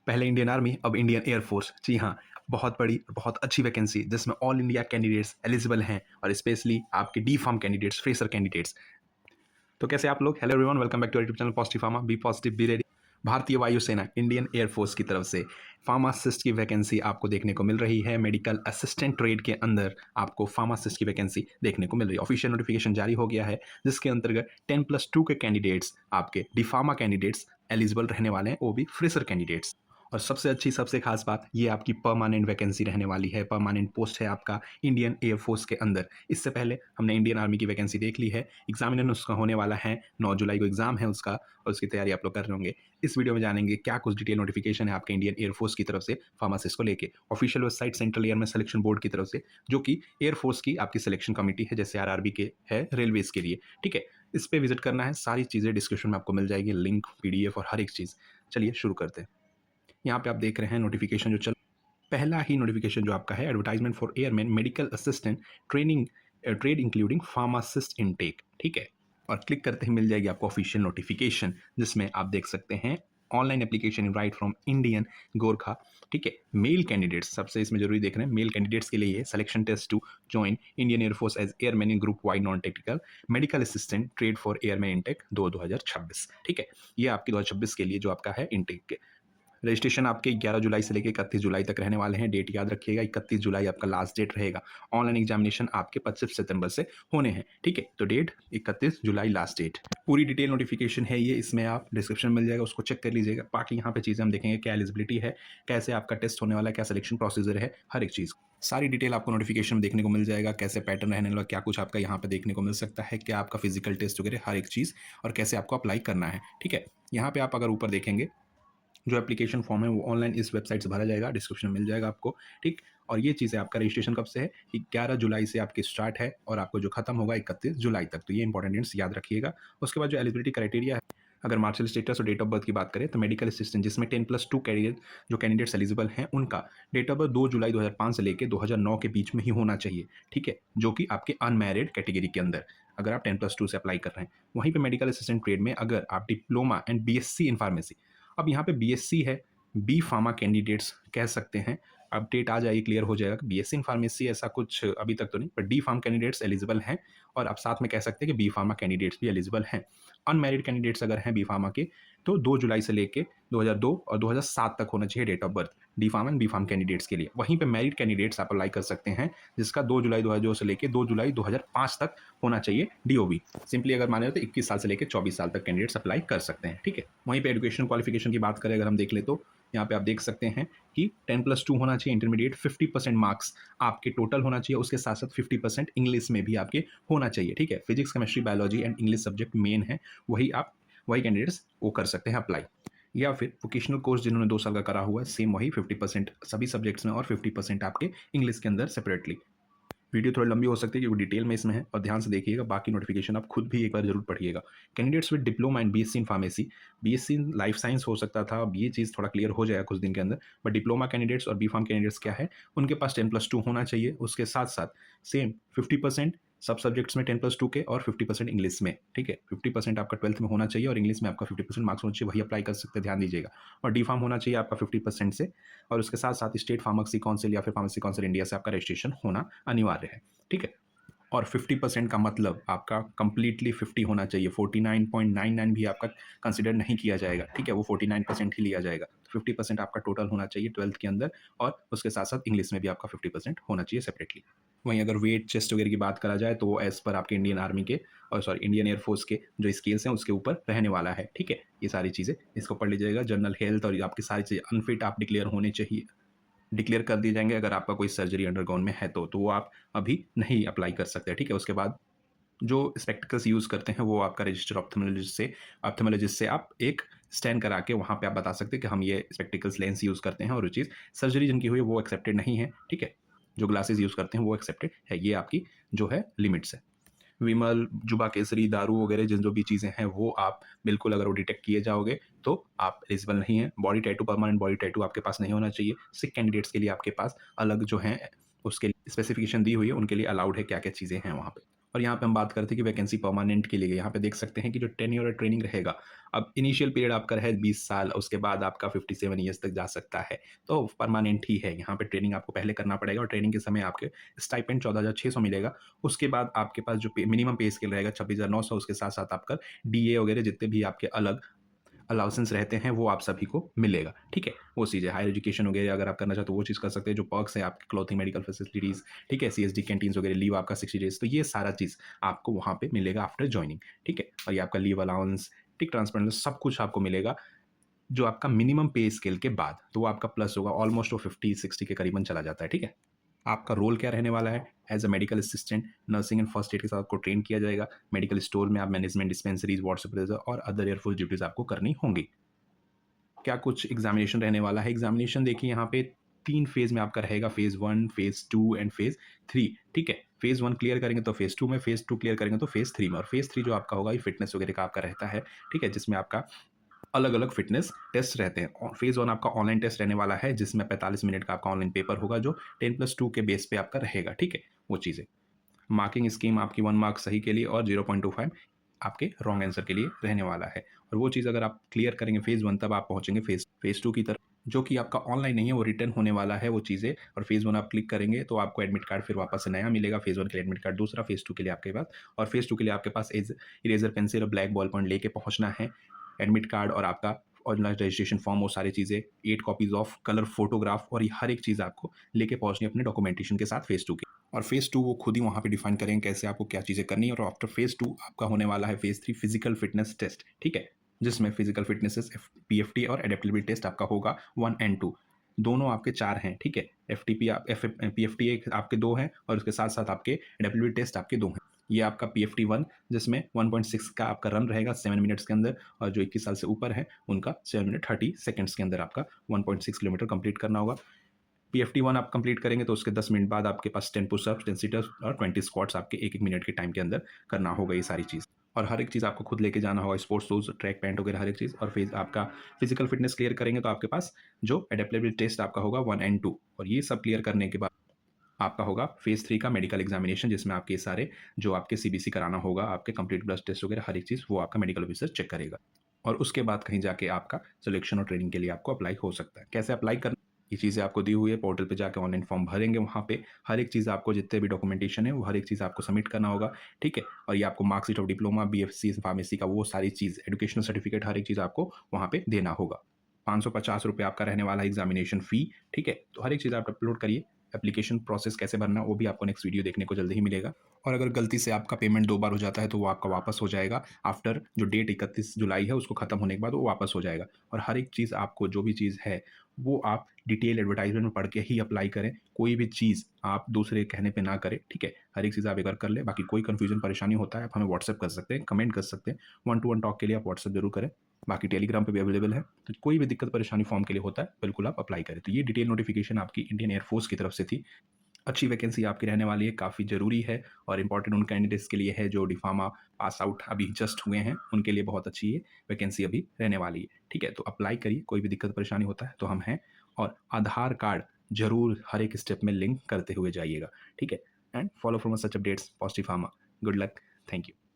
पहले Indian army, अब Indian air force. जी हाँ, बहुत बड़ी और बहुत अच्छी वैकेंसी जिसमें ऑल इंडिया कैंडिडेट्स एलिजिबल हैं और स्पेशली आपके D pharm candidates, fresher candidates. तो कैसे आप लोग? Hello everyone, welcome back to YouTube channel positive pharma. Be positive, be ready. भारतीय वायुसेना, इंडियन एयरफोर्स की तरफ से फार्मासिस्ट की वैकेंसी आपको देखने को मिल रही है। मेडिकल असिस्टेंट ट्रेड के अंदर आपको फार्मासिस्ट की वैकेंसी देखने को मिल रही है। ऑफिशियल नोटिफिकेशन जारी हो गया है जिसके अंतर्गत 10+2 के कैंडिडेट्स, आपके डी फार्मा कैंडिडेट्स एलिजिबल रहने वाले हैं, वो भी फ्रेशर कैंडिडेट्स। और सबसे अच्छी, सबसे खास बात, ये आपकी परमानेंट वैकेंसी रहने वाली है। परमानेंट पोस्ट है आपका इंडियन एयरफोर्स के अंदर। इससे पहले हमने इंडियन आर्मी की वैकेंसी देख ली है। एग्जामिनेशन उसका होने वाला है 9 जुलाई को एग्जाम है उसका, और उसकी तैयारी आप लोग कर रहे होंगे। इस वीडियो में जानेंगे क्या कुछ डिटेल नोटिफिकेशन है आपके इंडियन एयरफोर्स की तरफ से फार्मासिस्ट को लेके। Official website central airman selection board की तरफ से, जो कि एयरफोर्स की आपकी सिलेक्शन कमेटी है, जैसे आरआरबी के है रेलवेज के लिए। ठीक है, इस पर विजिट करना है। सारी चीज़ें डिस्क्रिप्शन में आपको मिल जाएगी, लिंक, पीडीएफ और हर एक चीज़। चलिए शुरू करते हैं। यहाँ पे आप देख रहे हैं नोटिफिकेशन जो चल, पहला ही नोटिफिकेशन जो आपका है, advertisement for airman medical assistant training trade including pharmacist intake. ठीक है, और क्लिक करते ही मिल जाएगी आपको ऑफिशियल नोटिफिकेशन, जिसमें आप देख सकते हैं online application right from Indian Gorkha. ठीक है, मेल कैंडिडेट्स सबसे इसमें जरूरी देख रहे हैं, मेल कैंडिडेट्स के लिए ये selection test to join Indian air force as airman in group Y non technical medical assistant trade for airman intake 2026। ठीक है, ये आपकी 2026 के लिए जो आपका है इनटेक के रजिस्ट्रेशन आपके 11 जुलाई से लेकर 31 जुलाई तक रहने वाले हैं। डेट याद रखिएगा, 31 जुलाई आपका लास्ट डेट रहेगा। ऑनलाइन एग्जामिनेशन आपके 25 सितंबर से होने हैं। ठीक है, तो डेट 31 जुलाई लास्ट डेट। पूरी डिटेल नोटिफिकेशन है ये, इसमें आप डिस्क्रिप्शन मिल जाएगा, उसको चेक कर लीजिएगा। बाकी यहाँ पे चीज़ें हम देखेंगे, क्या एलिजिबिलिटी है, कैसे आपका टेस्ट होने वाला है, क्या सिलेक्शन प्रोसीजर है, हर एक चीज़ सारी डिटेल आपको नोटिफिकेशन में देखने को मिल जाएगा। कैसे पैटर्न रहने वाला, क्या कुछ आपका यहाँ पे देखने को मिल सकता है, क्या आपका फिजिकल टेस्ट वगैरह हर एक चीज़, और कैसे आपको अप्लाई करना है। ठीक है, यहाँ पे आप अगर ऊपर देखेंगे, जो एप्लीकेशन फॉर्म है वो ऑनलाइन इस वेबसाइट से भरा जाएगा, डिस्क्रिप्शन में मिल जाएगा आपको। ठीक, और ये चीज़ है, आपका रजिस्ट्रेशन कब से है? 11 जुलाई से आपकी स्टार्ट है और आपको जो खत्म होगा 31 जुलाई तक। तो ये इंपॉर्टेंट डेट्स याद रखिएगा। उसके बाद जो एलिजिबिलिटी क्राइटेरिया है, अगर मार्शल स्टेटस और डेट ऑफ बर्थ की बात करें तो मेडिकल असिस्टेंट, जिसमें 10+2 कैंडिडेट जो कैंडिडेट्स एलिजिबल हैं, उनका डेट ऑफ बर्थ 2 जुलाई 2005 से लेकर 2009 के बीच में ही होना चाहिए। ठीक है, जो कि आपके अनमैरिड कैटेगरी के अंदर, अगर आप 10+2 से अप्लाई कर रहे हैं। वहीं पे मेडिकल असिस्टेंट ट्रेड में अगर आप diploma and BSc in pharmacy, अब यहाँ पे बीएससी है, बी फार्मा कैंडिडेट्स कह सकते हैं। अपडेट आ जाएगी, क्लियर हो जाएगा कि बीएससी इन फार्मेसी ऐसा कुछ अभी तक तो नहीं, पर डी फार्म कैंडिडेट्स एलिजिबल हैं। और आप साथ में कह सकते हैं कि बी फार्मा कैंडिडेट्स भी एलिजिबल हैं। अनमैरिड कैंडिडेट्स अगर हैं बी फार्मा के, तो 2 जुलाई से लेके 2002 और 2007 तक होना चाहिए date of birth D pharm and B pharm candidates के लिए। वहीं पे मैरिड कैंडिडेट्स आप अप्लाई कर सकते हैं, जिसका 2 जुलाई 2002 से लेके 2 जुलाई 2005 तक होना चाहिए डीओबी। सिंपली अगर माने तो 21 साल से लेकर 24 साल तक कैंडिडेट्स अप्लाई कर सकते हैं। ठीक है, वहीं पे एजुकेशन क्वालिफिकेशन की बात करें अगर हम देख ले, तो यहाँ पे आप देख सकते हैं कि 10+2 होना चाहिए इंटरमीडिएट, 50% मार्क्स आपके टोटल होना चाहिए, उसके साथ साथ 50% इंग्लिश में भी आपके होना चाहिए। ठीक है, physics, chemistry, biology and English subject main है, वही कैंडिडेट्स वो कर सकते हैं अप्लाई। या फिर वोकेशनल कोर्स जिन्होंने 2 साल का करा हुआ है, सेम वही 50% सभी सब्जेक्ट्स में और 50% आपके इंग्लिश के अंदर सेपरेटली। वीडियो थोड़ी लंबी हो सकती है क्योंकि डिटेल में इसमें है, और ध्यान से देखिएगा। बाकी नोटिफिकेशन आप खुद भी एक बार जरूर पढ़िएगा। Candidates with diploma and BSc in pharmacy, BSc in life science हो सकता था, अब ये चीज़ थोड़ा क्लियर हो जाएगा कुछ दिन के अंदर। बट डिप्लोमा कैंडिडेट्स और बी फार्म कैंडिडेट्स क्या है, उनके पास 10+2 होना चाहिए। उसके साथ साथ सेम 50% सब सब्जेक्ट्स में 10+2 के और 50% इंग्लिश में। ठीक है, 50% आपका 12th में होना चाहिए और इंग्लिश में आपका 50% मार्क्स होना चाहिए, वही अप्लाई कर सकते हैं, ध्यान दीजिएगा। और डी फार्म होना चाहिए आपका 50% से, और उसके साथ साथ स्टेट फार्मेसी काउंसिल या फिर फार्मेसी काउंसिल इंडिया से आपका रजिस्ट्रेशन होना अनिवार्य है। ठीक है, और 50% का मतलब आपका कंप्लीटली 50 होना चाहिए। 49.99 भी आपका कंसिडर नहीं किया जाएगा। ठीक है, वो 49% ही लिया जाएगा। 50% आपका टोटल होना चाहिए 12th के अंदर, और उसके साथ साथ इंग्लिश में भी आपका 50% होना चाहिए सेपरेटली। वहीं अगर वेट, चेस्ट वगैरह की बात करा जाए तो वो एज पर आपके इंडियन आर्मी के, और सॉरी इंडियन एयरफोर्स के जो स्केल्स हैं उसके ऊपर रहने वाला है। ठीक है, ये सारी चीज़ें इसको पढ़ लीजिएगा। जनरल हेल्थ और आपकी सारी चीज़ें, अनफिट आप डिक्लेयर होने चाहिए, डिक्लेयर कर दिए जाएंगे। अगर आपका कोई सर्जरी अंडरगॉन में है तो वो आप अभी नहीं अप्लाई कर सकते। ठीक है, उसके बाद जो स्पेक्टिकल्स यूज़ करते हैं वो आपका रजिस्टर ऑप्थेमोलॉजिस्ट से आप एक स्टैंड करा के वहाँ पे आप बता सकते हैं कि हम ये स्पेक्टिकल्स लेंस यूज़ करते हैं, और वो चीज़ सर्जरी जिनकी हुई है वो एक्सेप्टेड नहीं है। ठीक है, जो ग्लासेस यूज़ करते हैं वो एक्सेप्टेड है। ये आपकी जो है लिमिट्स है। विमल, जुबा केसरी, दारू वगैरह जिन जो भी चीज़ें हैं वो आप बिल्कुल, अगर वो डिटेक्ट किए जाओगे तो आप एलिजिबल नहीं है। Body tattoo, permanent body tattoo आपके पास नहीं होना चाहिए। सिक कैंडिडेट्स के लिए आपके पास अलग जो है उसके स्पेसिफिकेशन दी हुई है, उनके लिए अलाउड है क्या क्या चीज़ें हैं वहाँ पे। और यहाँ पे हम बात करते हैं कि वैकेंसी परमानेंट के लिए, यहाँ पे देख सकते हैं कि जो टेन्योर और ट्रेनिंग रहेगा, अब इनिशियल पीरियड आपका है 20 साल, उसके बाद आपका 57 ईयर्स तक जा सकता है, तो परमानेंट ही है। यहाँ पे ट्रेनिंग आपको पहले करना पड़ेगा और ट्रेनिंग के समय आपके स्टाइपेंड 14,600 मिलेगा। उसके बाद आपके पास जो मिनिमम पे स्केल रहेगा 26,900, उसके साथ साथ आपका डीए वगैरह जितने भी आपके अलग अलाउंसेंस रहते हैं वो आप सभी को मिलेगा, ठीक है। वो चीज़ें हायर एजुकेशन वगैरह अगर आप करना चाहते हो वो चीज़ कर सकते हैं, जो पर्क्स है आपके क्लॉथिंग मेडिकल फैसिलिटीज़, ठीक है, सीएसडी कैंटीन्स वगैरह, लीव आपका 60 डेज, तो ये सारा चीज़ आपको वहाँ पे मिलेगा आफ्टर ज्वाइनिंग, ठीक है। और ये आपका लीव अलाउंस, ठीक, ट्रांसपेरेंट सब कुछ आपको मिलेगा जो आपका मिनिमम पे स्केल के बाद, तो वो आपका प्लस होगा, ऑलमोस्ट वो 50-60 के करीबन चला जाता है, ठीक है। आपका रोल क्या रहने वाला है? As a medical assistant, nursing and first aid के साथ आपको ट्रेन किया जाएगा। मेडिकल स्टोर में आप मैनेजमेंट, डिस्पेंसरीज, वार्ड सुपरवाइजर और अदर एयरफोर्स ड्यूटीज आपको करनी होंगी। क्या कुछ एग्जामिनेशन रहने वाला है? एग्जामिनेशन देखिए यहाँ पे 3 फेज़ में आपका रहेगा, फेज़ 1, फेज़ 2 एंड फेज़ 3, ठीक है। फेज़ 1 क्लियर करेंगे तो फेज़ 2 में, फेज़ 2 क्लियर करेंगे तो फेज़ 3 में, और फेज़ 3 जो आपका होगा ये फिटनेस वगैरह का आपका रहता है, ठीक है, जिसमें आपका अलग-अलग फिटनेस टेस्ट रहते हैं। और फेज़ 1 आपका ऑनलाइन टेस्ट रहने वाला है, जिसमें 45 मिनट का आपका ऑनलाइन पेपर होगा, जो 10+2 के बेस पे आपका रहेगा, ठीक है, वो चीज़ें। मार्किंग स्कीम आपकी 1 मार्क सही के लिए और 0.25 आपके रॉन्ग आंसर के लिए रहने वाला है। और वो चीज़ अगर आप क्लियर करेंगे फेज़ 1, तब आप पहुँचेंगे फेज़ 2 की तरफ, जो कि आपका ऑनलाइन नहीं है, वो रिटर्न होने वाला है वो चीज़ें। और फेज़ 1 आप क्लिक करेंगे तो आपको एडमिट कार्ड फिर वापस से नया मिलेगा, फेज़ 1 के लिए एडमिट कार्ड दूसरा, फेज़ 2 के लिए आपके पास, और फेज़ 2 के लिए आपके पास इरेज़र, पेंसिल और ब्लैक बॉल पॉइंट लेके पहुँचना है। एडमिट कार्ड और आपका ऑनलाइन रजिस्ट्रेशन फॉर्म, वो सारी चीज़ें, 8 कॉपीज़ ऑफ कलर फोटोग्राफ, और ये हर एक चीज़ आपको लेके पहुँचनी है अपने डॉक्यूमेंटेशन के साथ फेज़ 2 के। और फेज़ 2 वो खुद ही वहाँ पे डिफाइन करेंगे कैसे आपको क्या चीज़ें करनी है। और आफ्टर फेज़ 2 आपका होने वाला है फेज़ 3 फिजिकल फिटनेस टेस्ट, ठीक है? जिसमें फिजिकल फिटनेस पीएफटी और एडेप्टेबिलिटी टेस्ट आपका होगा 1 एंड 2, दोनों आपके 4 हैं, ठीक है? एफटीपी आप पीएफटी एक आपके 2 हैं, और उसके साथ-साथ आपके एडेप्टेबिलिटी टेस्ट आपके 2 हैं। ये आपका पीएफटी 1, जिसमें 1.6 का आपका रन रहेगा 7 मिनट्स के अंदर, और जो 21 साल से ऊपर है उनका 7 मिनट 30 सेकंड्स के अंदर आपका 1.6 किलोमीटर कंप्लीट करना होगा। पीएफटी 1 आप कंप्लीट करेंगे तो उसके 10 मिनट बाद आपके पास 10 पुशअप्स, 10 सिटअप्स और 20 स्क्वाट्स आपके 1-1 मिनट के टाइम के अंदर करना होगा ये सारी चीज़। और हर एक चीज़ आपको खुद लेके जाना होगा, स्पोर्ट्स शूज़, ट्रैक पैंट वगैरह हर एक चीज़। और फिर आपका फिजिकल फिटनेस क्लियर करेंगे तो आपके पास जो एडेप्टेबिलिटी टेस्ट आपका होगा 1 एंड 2, और ये सब क्लियर करने के बाद आपका होगा फेज़ 3 का मेडिकल एग्जामिनेशन, जिसमें आपके सारे जो आपके सीबीसी कराना होगा, आपके कंप्लीट ब्लड टेस्ट वगैरह हर एक चीज़ वो आपका मेडिकल ऑफिसर चेक करेगा। और उसके बाद कहीं जाके आपका सिलेक्शन और ट्रेनिंग के लिए आपको अप्लाई हो सकता है। कैसे अप्लाई करना, ये चीज़ें आपको दी हुई है, पोर्टल पे जाके ऑनलाइन फॉर्म भरेंगे, वहाँ पे हर एक चीज़ आपको, जितने भी डॉक्यूमेंटेशन है वो हर एक चीज़ आपको सबमिट करना होगा, ठीक है। और ये आपको marksheet of diploma, BSc pharmacy का वो सारी चीज़, एजुकेशनल सर्टिफिकेट, हर एक चीज़ आपको वहाँ पे देना होगा। 550 रुपये आपका रहने वाला है एग्जामिनेशन फ़ी, ठीक है। तो हर एक चीज़ आप अपलोड करिए। एप्लीकेशन प्रोसेस कैसे भरना वो भी आपको नेक्स्ट वीडियो देखने को जल्दी ही मिलेगा। और अगर गलती से आपका पेमेंट 2 बार हो जाता है तो वो आपका वापस हो जाएगा, आफ्टर जो डेट 31 जुलाई है उसको ख़त्म होने के बाद वो वापस हो जाएगा। और हर एक चीज़ आपको, जो भी चीज़ है वो आप डिटेल एडवर्टाइजमेंट में पढ़ के ही अप्लाई करें। कोई भी चीज़ आप दूसरे के कहने पे ना करें, ठीक है। हर एक चीज़ आप एक बार कर लें। बाकी कोई कन्फ्यूजन परेशानी होता है आप हमें व्हाट्सएप कर सकते हैं, कमेंट कर सकते हैं। 1 टू 1 टॉक के लिए आप व्हाट्सएप जरूर करें। बाकी टेलीग्राम पे भी अवेलेबल है। तो कोई भी दिक्कत परेशानी फॉर्म के लिए होता है, बिल्कुल आप अप्लाई करें। तो ये डिटेल नोटिफिकेशन आपकी इंडियन एयरफोर्स की तरफ से थी। अच्छी वैकेंसी आपकी रहने वाली है, काफ़ी ज़रूरी है, और इम्पॉर्टेंट उन कैंडिडेट्स के लिए है जो डिफार्मा पास आउट अभी जस्ट हुए हैं, उनके लिए बहुत अच्छी ये वैकेंसी अभी रहने वाली है, ठीक है। तो अप्लाई करिए, कोई भी दिक्कत परेशानी होता है तो हम हैं। और आधार कार्ड ज़रूर हर एक स्टेप में लिंक करते हुए जाइएगा, ठीक है। And follow for such updates, positive pharma. Good luck, thank you.